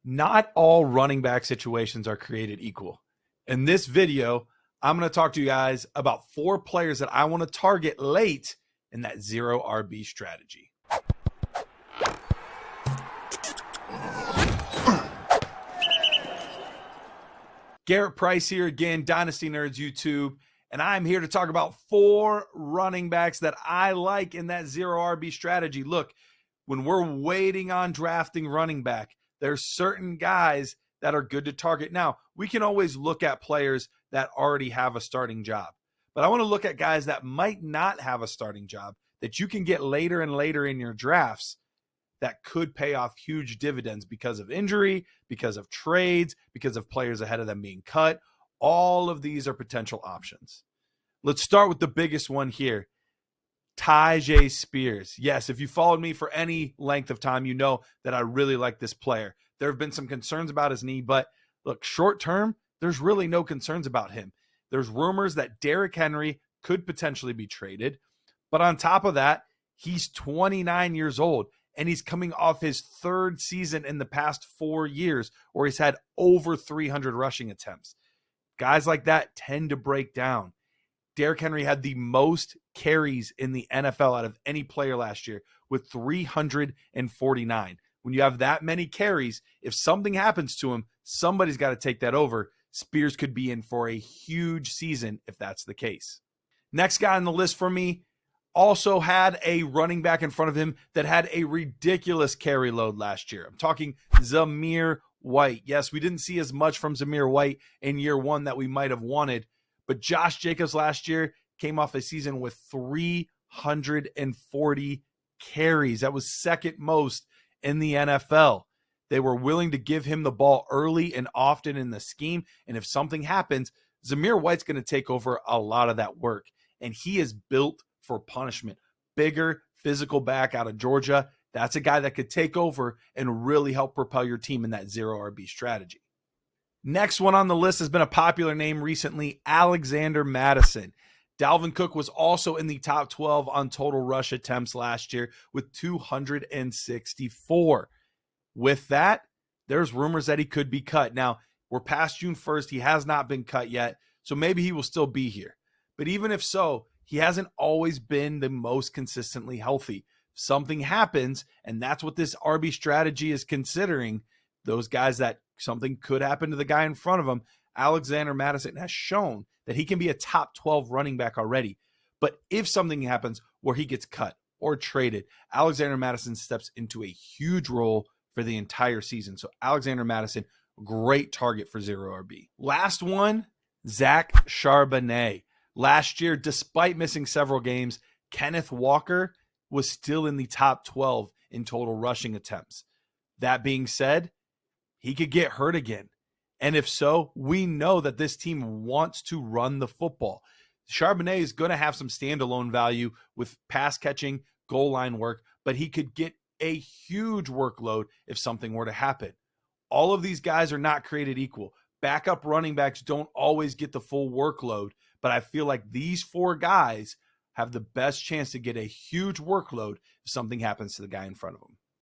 Not all running back situations are created equal. In this video, I'm going to talk to you guys about 4 players that I want to target late in that zero RB strategy. Garret Price here again, Dynasty Nerds YouTube, and I'm here to talk about 4 running backs that I like in that zero RB strategy. Look, when we're waiting on drafting running back, there's certain guys that are good to target. Now, we can always look at players that already have a starting job, but I want to look at guys that might not have a starting job that you can get later and later in your drafts that could pay off huge dividends because of injury, because of trades, because of players ahead of them being cut. All of these are potential options. Let's start with the biggest one here, Tyjae Spears. Yes, if you followed me for any length of time, you know that I really like this player. There have been some concerns about his knee, but look, short term, there's really no concerns about him. There's rumors that Derrick Henry could potentially be traded, but on top of that, he's 29 years old, and he's coming off his 3rd season in the past 4 years where he's had over 300 rushing attempts. Guys like that tend to break down. Derrick Henry had the most carries in the NFL out of any player last year with 349. When you have that many carries, if something happens to him, somebody's got to take that over. Spears could be in for a huge season if that's the case. Next guy on the list for me also had a running back in front of him that had a ridiculous carry load last year. I'm talking Zamir White. Yes, we didn't see as much from Zamir White in year 1 that we might have wanted, but Josh Jacobs last year came off a season with 340 carries. That was second most in the NFL. They were willing to give him the ball early and often in the scheme, and if something happens, Zamir White's going to take over a lot of that work, and he is built for punishment. Bigger, physical back out of Georgia. That's a guy that could take over and really help propel your team in that zero RB strategy. Next one on the list has been a popular name recently, Alexander Mattison. Dalvin Cook was also in the top 12 on total rush attempts last year with 264. With that, there's rumors that he could be cut. Now, we're past June 1st. He has not been cut yet, so maybe he will still be here. But even if so, he hasn't always been the most consistently healthy. Something happens, and that's what this RB strategy is considering. Those guys that something could happen to the guy in front of him. Alexander Mattison has shown that he can be a top 12 running back already. But if something happens where he gets cut or traded, Alexander Mattison steps into a huge role for the entire season. So Alexander Mattison, great target for zero RB. Last one, Zach Charbonnet. Last year, despite missing several games, Kenneth Walker was still in the top 12 in total rushing attempts. That being said, he could get hurt again. And if so, we know that this team wants to run the football. Charbonnet is going to have some standalone value with pass catching, goal line work, but he could get a huge workload if something were to happen. All of these guys are not created equal. Backup running backs don't always get the full workload, but I feel like these 4 guys have the best chance to get a huge workload if something happens to the guy in front of them.